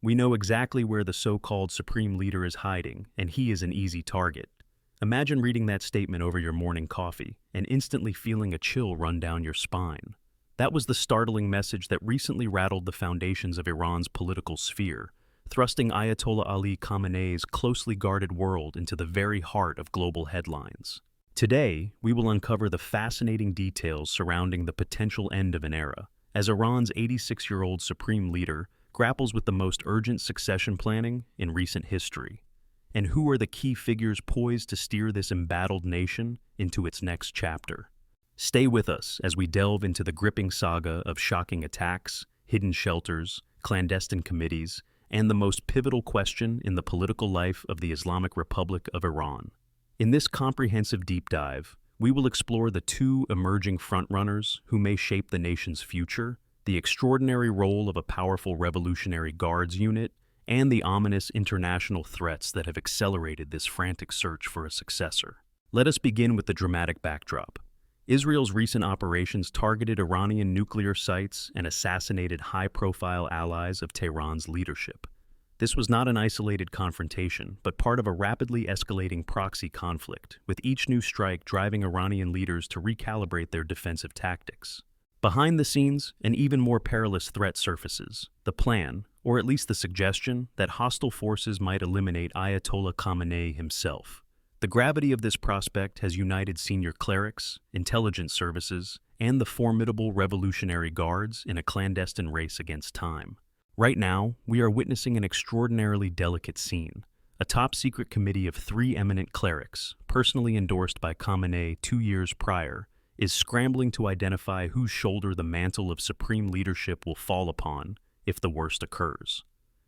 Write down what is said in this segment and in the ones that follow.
We know exactly where the so-called Supreme Leader is hiding, and he is an easy target. Imagine reading that statement over your morning coffee and instantly feeling a chill run down your spine. That was the startling message that recently rattled the foundations of Iran's political sphere, thrusting Ayatollah Ali Khamenei's closely guarded world into the very heart of global headlines. Today, we will uncover the fascinating details surrounding the potential end of an era, as Iran's 86-year-old Supreme Leader grapples with the most urgent succession planning in recent history. And who are the key figures poised to steer this embattled nation into its next chapter? Stay with us as we delve into the gripping saga of shocking attacks, hidden shelters, clandestine committees, and the most pivotal question in the political life of the Islamic Republic of Iran. In this comprehensive deep dive, we will explore the two emerging frontrunners who may shape the nation's future, the extraordinary role of a powerful Revolutionary Guards unit, and the ominous international threats that have accelerated this frantic search for a successor. Let us begin with the dramatic backdrop. Israel's recent operations targeted Iranian nuclear sites and assassinated high-profile allies of Tehran's leadership. This was not an isolated confrontation, but part of a rapidly escalating proxy conflict, with each new strike driving Iranian leaders to recalibrate their defensive tactics. Behind the scenes, an even more perilous threat surfaces: the plan, or at least the suggestion, that hostile forces might eliminate Ayatollah Khamenei himself. The gravity of this prospect has united senior clerics, intelligence services, and the formidable Revolutionary Guards in a clandestine race against time. Right now, we are witnessing an extraordinarily delicate scene. A top-secret committee of 3 eminent clerics, personally endorsed by Khamenei 2 years prior, is scrambling to identify whose shoulder the mantle of supreme leadership will fall upon if the worst occurs.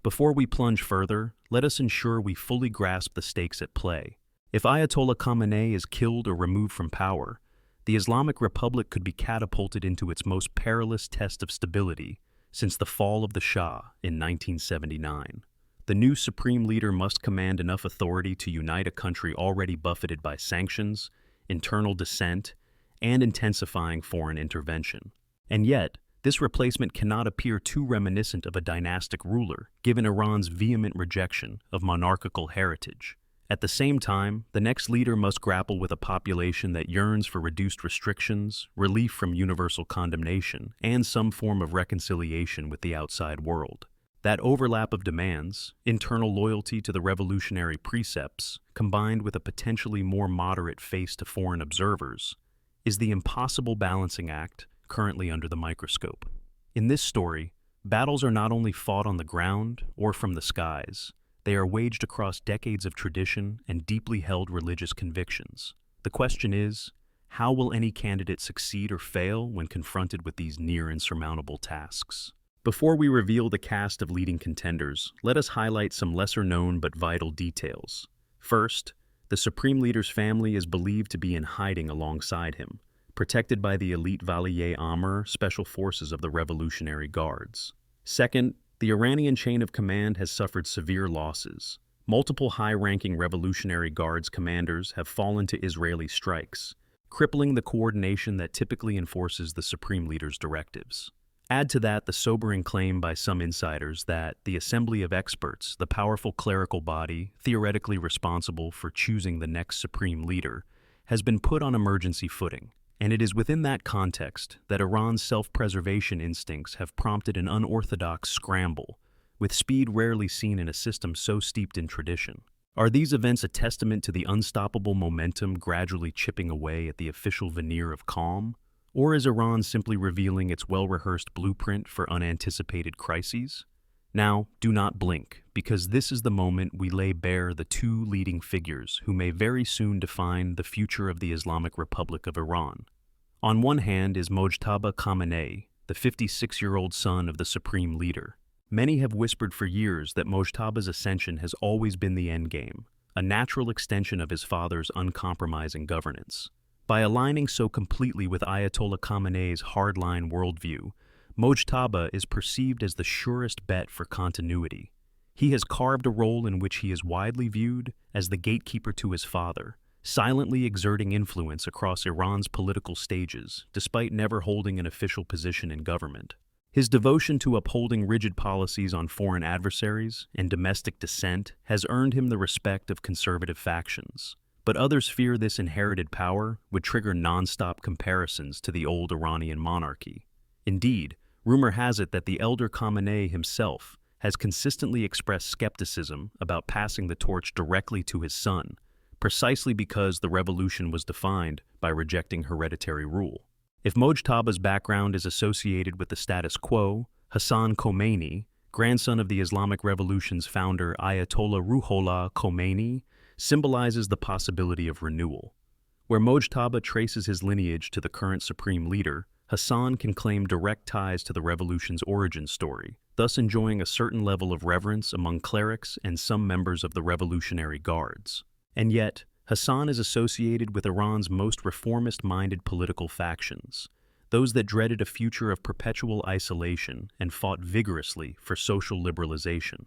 Before we plunge further, let us ensure we fully grasp the stakes at play. If Ayatollah Khamenei is killed or removed from power, the Islamic Republic could be catapulted into its most perilous test of stability since the fall of the Shah in 1979. The new supreme leader must command enough authority to unite a country already buffeted by sanctions, internal dissent, and intensifying foreign intervention. And yet, this replacement cannot appear too reminiscent of a dynastic ruler, given Iran's vehement rejection of monarchical heritage. At the same time, the next leader must grapple with a population that yearns for reduced restrictions, relief from universal condemnation, and some form of reconciliation with the outside world. That overlap of demands, internal loyalty to the revolutionary precepts, combined with a potentially more moderate face to foreign observers, is the impossible balancing act currently under the microscope. In this story, battles are not only fought on the ground or from the skies. They are waged across decades of tradition and deeply held religious convictions. The question is, how will any candidate succeed or fail when confronted with these near insurmountable tasks? Before we reveal the cast of leading contenders, let us highlight some lesser-known but vital details. First, the Supreme Leader's family is believed to be in hiding alongside him, protected by the elite Valier Amr special forces of the Revolutionary Guards. Second, the Iranian chain of command has suffered severe losses. Multiple high-ranking Revolutionary Guards commanders have fallen to Israeli strikes, crippling the coordination that typically enforces the Supreme Leader's directives. Add to that the sobering claim by some insiders that the Assembly of Experts, the powerful clerical body theoretically responsible for choosing the next Supreme Leader, has been put on emergency footing. And it is within that context that Iran's self-preservation instincts have prompted an unorthodox scramble, with speed rarely seen in a system so steeped in tradition. Are these events a testament to the unstoppable momentum gradually chipping away at the official veneer of calm? Or is Iran simply revealing its well-rehearsed blueprint for unanticipated crises? Now, do not blink, because this is the moment we lay bare the two leading figures who may very soon define the future of the Islamic Republic of Iran. On one hand is Mojtaba Khamenei, the 56-year-old son of the Supreme Leader. Many have whispered for years that Mojtaba's ascension has always been the endgame, a natural extension of his father's uncompromising governance. By aligning so completely with Ayatollah Khamenei's hardline worldview, Mojtaba is perceived as the surest bet for continuity. He has carved a role in which he is widely viewed as the gatekeeper to his father, silently exerting influence across Iran's political stages, despite never holding an official position in government. His devotion to upholding rigid policies on foreign adversaries and domestic dissent has earned him the respect of conservative factions. But others fear this inherited power would trigger non-stop comparisons to the old Iranian monarchy. Indeed, rumor has it that the elder Khamenei himself has consistently expressed skepticism about passing the torch directly to his son, precisely because the revolution was defined by rejecting hereditary rule. If Mojtaba's background is associated with the status quo, Hassan Khomeini, grandson of the Islamic Revolution's founder Ayatollah Khomeini, symbolizes the possibility of renewal. Where Mojtaba traces his lineage to the current supreme leader, Hassan can claim direct ties to the revolution's origin story, thus enjoying a certain level of reverence among clerics and some members of the Revolutionary Guards. And yet, Hassan is associated with Iran's most reformist-minded political factions, those that dreaded a future of perpetual isolation and fought vigorously for social liberalization.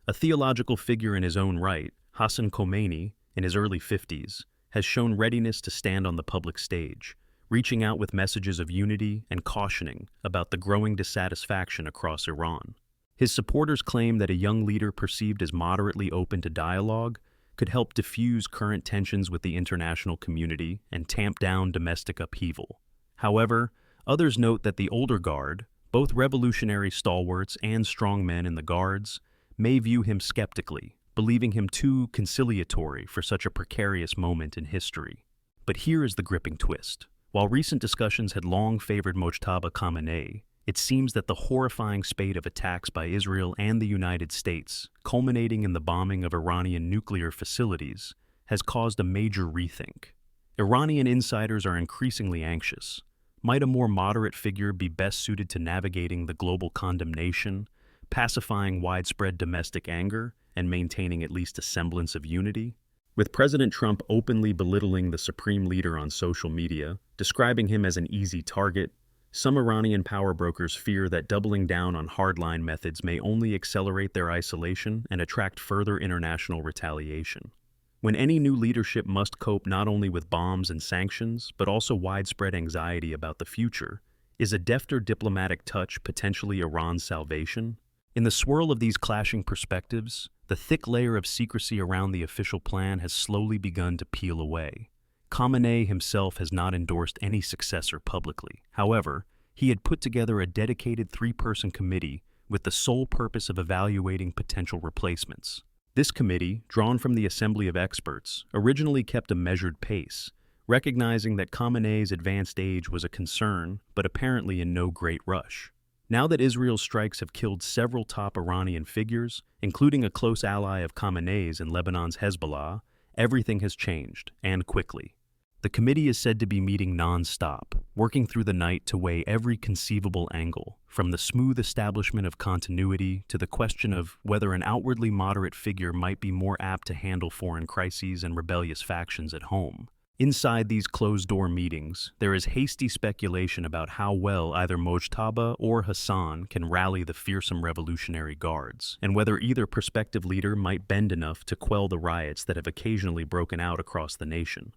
A theological figure in his own right, Hassan Khomeini, in his early 50s, has shown readiness to stand on the public stage, reaching out with messages of unity and cautioning about the growing dissatisfaction across Iran. His supporters claim that a young leader perceived as moderately open to dialogue could help diffuse current tensions with the international community and tamp down domestic upheaval. However, others note that the older guard, both revolutionary stalwarts and strongmen in the guards, may view him skeptically, believing him too conciliatory for such a precarious moment in history. But here is the gripping twist. While recent discussions had long favored Mojtaba Khamenei, it seems that the horrifying spate of attacks by Israel and the United States, culminating in the bombing of Iranian nuclear facilities, has caused a major rethink. Iranian insiders are increasingly anxious. Might a more moderate figure be best suited to navigating the global condemnation, pacifying widespread domestic anger, and maintaining at least a semblance of unity? With President Trump openly belittling the supreme leader on social media, describing him as an easy target, some Iranian power brokers fear that doubling down on hardline methods may only accelerate their isolation and attract further international retaliation. When any new leadership must cope not only with bombs and sanctions, but also widespread anxiety about the future, is a defter diplomatic touch potentially Iran's salvation? In the swirl of these clashing perspectives, the thick layer of secrecy around the official plan has slowly begun to peel away. Khamenei himself has not endorsed any successor publicly. However, he had put together a dedicated three-person committee with the sole purpose of evaluating potential replacements. This committee, drawn from the assembly of experts, originally kept a measured pace, recognizing that Khamenei's advanced age was a concern, but apparently in no great rush. Now that Israel's strikes have killed several top Iranian figures, including a close ally of Khamenei's in Lebanon's Hezbollah, everything has changed, and quickly. The committee is said to be meeting non-stop, working through the night to weigh every conceivable angle, from the smooth establishment of continuity to the question of whether an outwardly moderate figure might be more apt to handle foreign crises and rebellious factions at home. Inside these closed-door meetings, there is hasty speculation about how well either Mojtaba or Hassan can rally the fearsome Revolutionary Guards, and whether either prospective leader might bend enough to quell the riots that have occasionally broken out across the nation.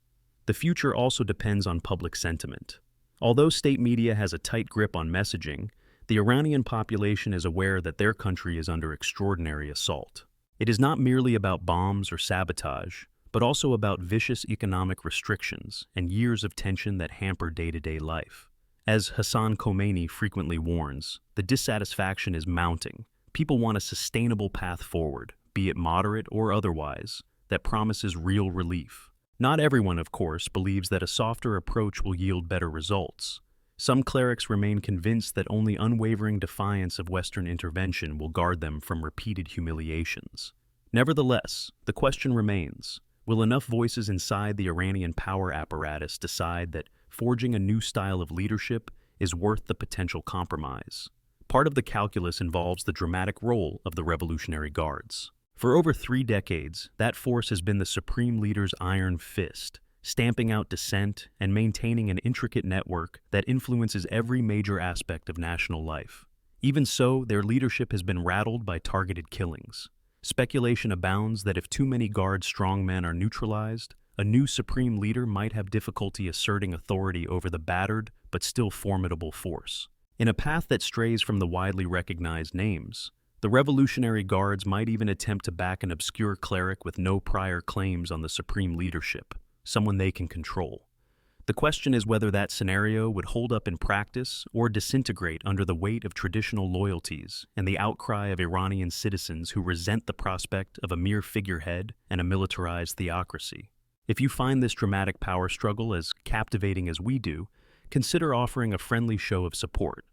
The future also depends on public sentiment. Although state media has a tight grip on messaging, the Iranian population is aware that their country is under extraordinary assault. It is not merely about bombs or sabotage, but also about vicious economic restrictions and years of tension that hamper day-to-day life. As Hassan Khomeini frequently warns, the dissatisfaction is mounting. People want a sustainable path forward, be it moderate or otherwise, that promises real relief. Not everyone, of course, believes that a softer approach will yield better results. Some clerics remain convinced that only unwavering defiance of Western intervention will guard them from repeated humiliations. Nevertheless, the question remains, will enough voices inside the Iranian power apparatus decide that forging a new style of leadership is worth the potential compromise? Part of the calculus involves the dramatic role of the Revolutionary Guards. For over 3 decades, that force has been the supreme leader's iron fist, stamping out dissent and maintaining an intricate network that influences every major aspect of national life. Even so, their leadership has been rattled by targeted killings. Speculation abounds that if too many Guard strongmen are neutralized, a new supreme leader might have difficulty asserting authority over the battered but still formidable force. In a path that strays from the widely recognized names, the Revolutionary Guards might even attempt to back an obscure cleric with no prior claims on the supreme leadership, someone they can control. The question is whether that scenario would hold up in practice or disintegrate under the weight of traditional loyalties and the outcry of Iranian citizens who resent the prospect of a mere figurehead and a militarized theocracy. If you find this dramatic power struggle as captivating as we do, consider offering a friendly show of support.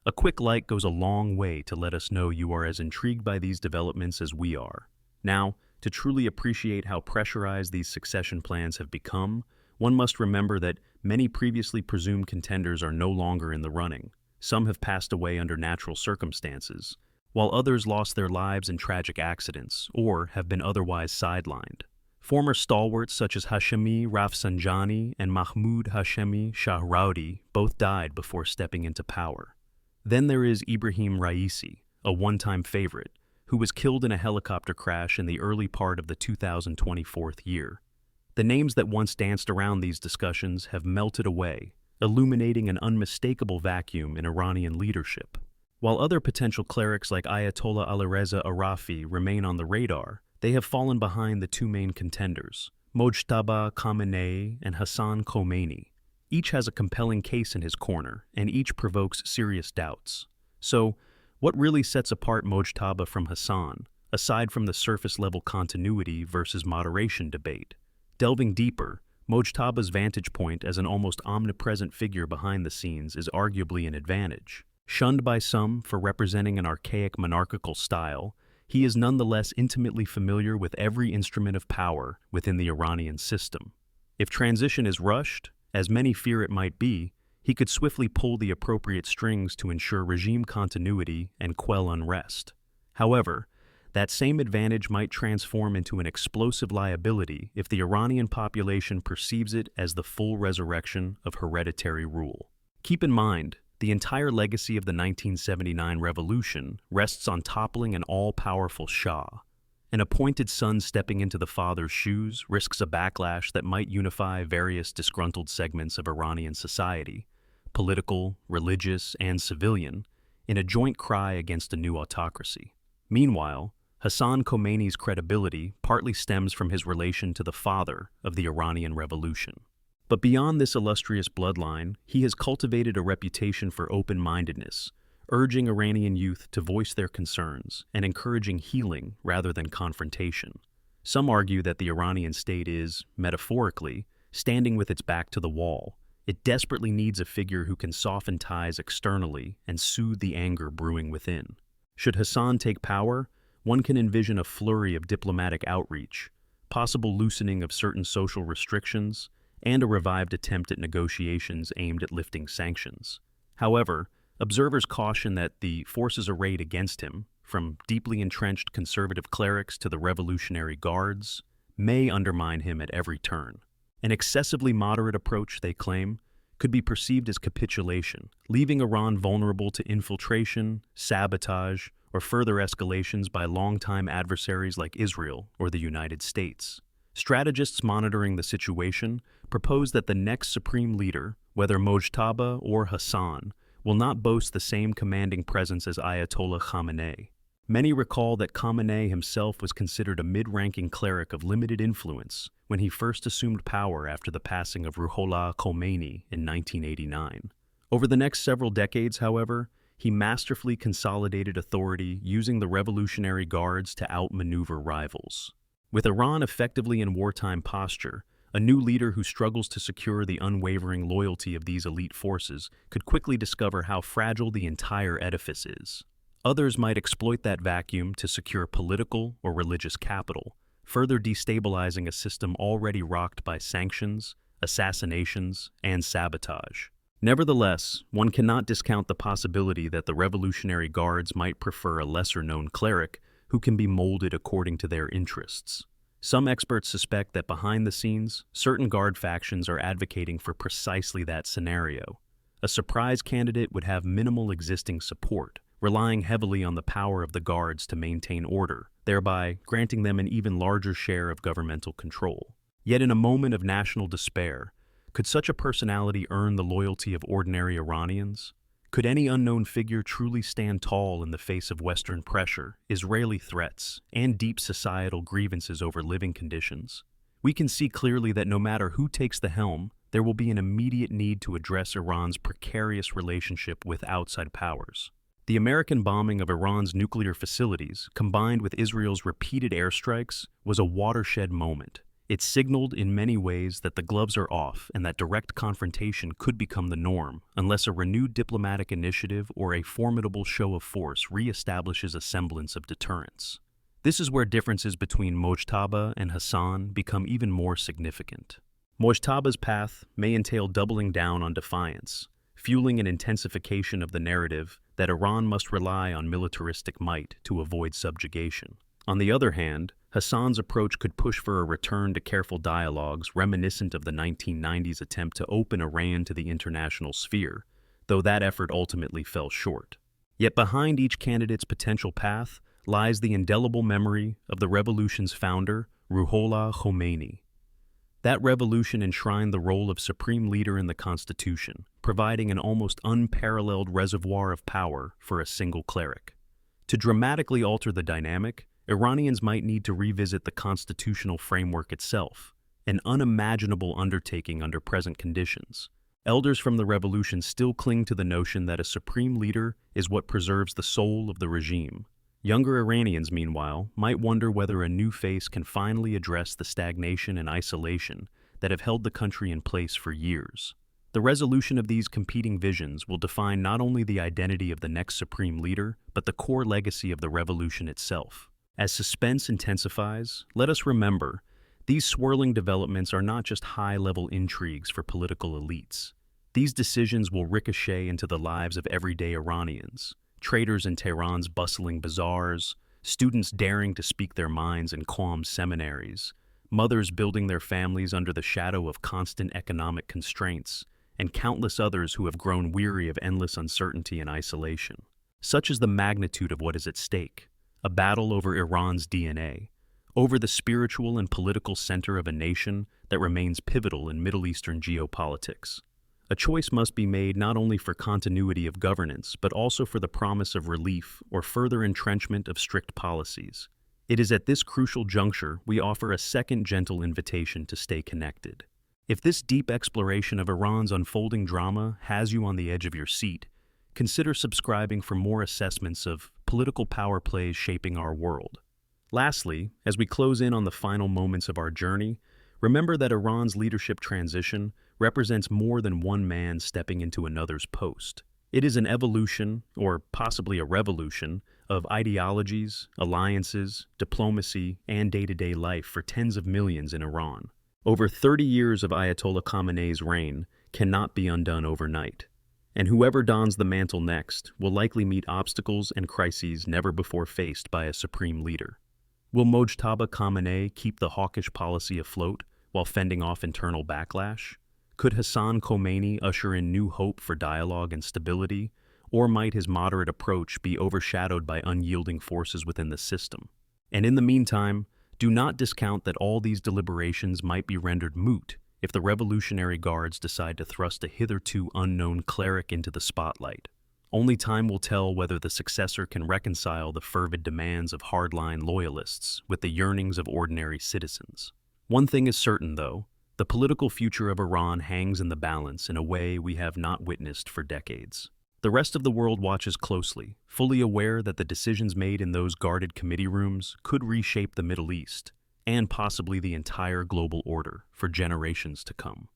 A quick like goes a long way to let us know you are as intrigued by these developments as we are. Now, to truly appreciate how pressurized these succession plans have become, one must remember that many previously presumed contenders are no longer in the running. Some have passed away under natural circumstances, while others lost their lives in tragic accidents or have been otherwise sidelined. Former stalwarts such as Hashemi Rafsanjani and Mahmoud Hashemi Shahraudi both died before stepping into power. Then there is Ibrahim Raisi, a one-time favorite, who was killed in a helicopter crash in the early part of the 2024 year. The names that once danced around these discussions have melted away, illuminating an unmistakable vacuum in Iranian leadership. While other potential clerics like Ayatollah Alireza Arafi remain on the radar, they have fallen behind the two main contenders, Mojtaba Khamenei and Hassan Khomeini. Each has a compelling case in his corner, and each provokes serious doubts. So, what really sets apart Mojtaba from Hassan, aside from the surface-level continuity versus moderation debate? Delving deeper, Mojtaba's vantage point as an almost omnipresent figure behind the scenes is arguably an advantage. Shunned by some for representing an archaic monarchical style, he is nonetheless intimately familiar with every instrument of power within the Iranian system. If transition is rushed, as many fear it might be, he could swiftly pull the appropriate strings to ensure regime continuity and quell unrest. However, that same advantage might transform into an explosive liability if the Iranian population perceives it as the full resurrection of hereditary rule. Keep in mind, the entire legacy of the 1979 revolution rests on toppling an all-powerful Shah. An appointed son stepping into the father's shoes risks a backlash that might unify various disgruntled segments of Iranian society, political, religious, and civilian, in a joint cry against a new autocracy. Meanwhile, Hassan Khomeini's credibility partly stems from his relation to the father of the Iranian Revolution. But beyond this illustrious bloodline, he has cultivated a reputation for open-mindedness, urging Iranian youth to voice their concerns and encouraging healing rather than confrontation. Some argue that the Iranian state is, metaphorically, standing with its back to the wall. It desperately needs a figure who can soften ties externally and soothe the anger brewing within. Should Hassan take power, one can envision a flurry of diplomatic outreach, possible loosening of certain social restrictions, and a revived attempt at negotiations aimed at lifting sanctions. However, observers caution that the forces arrayed against him, from deeply entrenched conservative clerics to the Revolutionary Guards, may undermine him at every turn. An excessively moderate approach, they claim, could be perceived as capitulation, leaving Iran vulnerable to infiltration, sabotage, or further escalations by longtime adversaries like Israel or the United States. Strategists monitoring the situation propose that the next supreme leader, whether Mojtaba or Hassan, will not boast the same commanding presence as Ayatollah Khamenei. Many recall that Khamenei himself was considered a mid-ranking cleric of limited influence when he first assumed power after the passing of Ruhollah Khomeini in 1989. Over the next several decades, however, he masterfully consolidated authority using the Revolutionary Guards to outmaneuver rivals. With Iran effectively in wartime posture, a new leader who struggles to secure the unwavering loyalty of these elite forces could quickly discover how fragile the entire edifice is. Others might exploit that vacuum to secure political or religious capital, further destabilizing a system already rocked by sanctions, assassinations, and sabotage. Nevertheless, one cannot discount the possibility that the Revolutionary Guards might prefer a lesser-known cleric who can be molded according to their interests. Some experts suspect that behind the scenes, certain Guard factions are advocating for precisely that scenario. A surprise candidate would have minimal existing support, relying heavily on the power of the Guards to maintain order, thereby granting them an even larger share of governmental control. Yet in a moment of national despair, could such a personality earn the loyalty of ordinary Iranians? Could any unknown figure truly stand tall in the face of Western pressure, Israeli threats, and deep societal grievances over living conditions? We can see clearly that no matter who takes the helm, there will be an immediate need to address Iran's precarious relationship with outside powers. The American bombing of Iran's nuclear facilities, combined with Israel's repeated airstrikes, was a watershed moment. It signaled in many ways that the gloves are off and that direct confrontation could become the norm unless a renewed diplomatic initiative or a formidable show of force reestablishes a semblance of deterrence. This is where differences between Mojtaba and Hassan become even more significant. Mojtaba's path may entail doubling down on defiance, fueling an intensification of the narrative that Iran must rely on militaristic might to avoid subjugation. On the other hand, Hassan's approach could push for a return to careful dialogues reminiscent of the 1990s attempt to open Iran to the international sphere, though that effort ultimately fell short. Yet behind each candidate's potential path lies the indelible memory of the revolution's founder, Ruhollah Khomeini. That revolution enshrined the role of supreme leader in the constitution, providing an almost unparalleled reservoir of power for a single cleric. To dramatically alter the dynamic, Iranians might need to revisit the constitutional framework itself, an unimaginable undertaking under present conditions. Elders from the revolution still cling to the notion that a supreme leader is what preserves the soul of the regime. Younger Iranians, meanwhile, might wonder whether a new face can finally address the stagnation and isolation that have held the country in place for years. The resolution of these competing visions will define not only the identity of the next supreme leader, but the core legacy of the revolution itself. As suspense intensifies, let us remember, these swirling developments are not just high-level intrigues for political elites. These decisions will ricochet into the lives of everyday Iranians, traders in Tehran's bustling bazaars, students daring to speak their minds in calm seminaries, mothers building their families under the shadow of constant economic constraints, and countless others who have grown weary of endless uncertainty and isolation. Such is the magnitude of what is at stake. A battle over Iran's DNA, over the spiritual and political center of a nation that remains pivotal in Middle Eastern geopolitics. A choice must be made not only for continuity of governance, but also for the promise of relief or further entrenchment of strict policies. It is at this crucial juncture we offer a second gentle invitation to stay connected. If this deep exploration of Iran's unfolding drama has you on the edge of your seat, consider subscribing for more assessments of political power plays shaping our world. Lastly, as we close in on the final moments of our journey, remember that Iran's leadership transition represents more than one man stepping into another's post. It is an evolution, or possibly a revolution, of ideologies, alliances, diplomacy, and day-to-day life for tens of millions in Iran. Over 30 years of Ayatollah Khamenei's reign cannot be undone overnight. And whoever dons the mantle next will likely meet obstacles and crises never before faced by a supreme leader. Will Mojtaba Khamenei keep the hawkish policy afloat while fending off internal backlash? Could Hassan Khomeini usher in new hope for dialogue and stability, or might his moderate approach be overshadowed by unyielding forces within the system? And in the meantime, do not discount that all these deliberations might be rendered moot if the Revolutionary Guards decide to thrust a hitherto unknown cleric into the spotlight. Only time will tell whether the successor can reconcile the fervid demands of hardline loyalists with the yearnings of ordinary citizens. One thing is certain, though, the political future of Iran hangs in the balance in a way we have not witnessed for decades. The rest of the world watches closely, fully aware that the decisions made in those guarded committee rooms could reshape the Middle East, and possibly the entire global order for generations to come.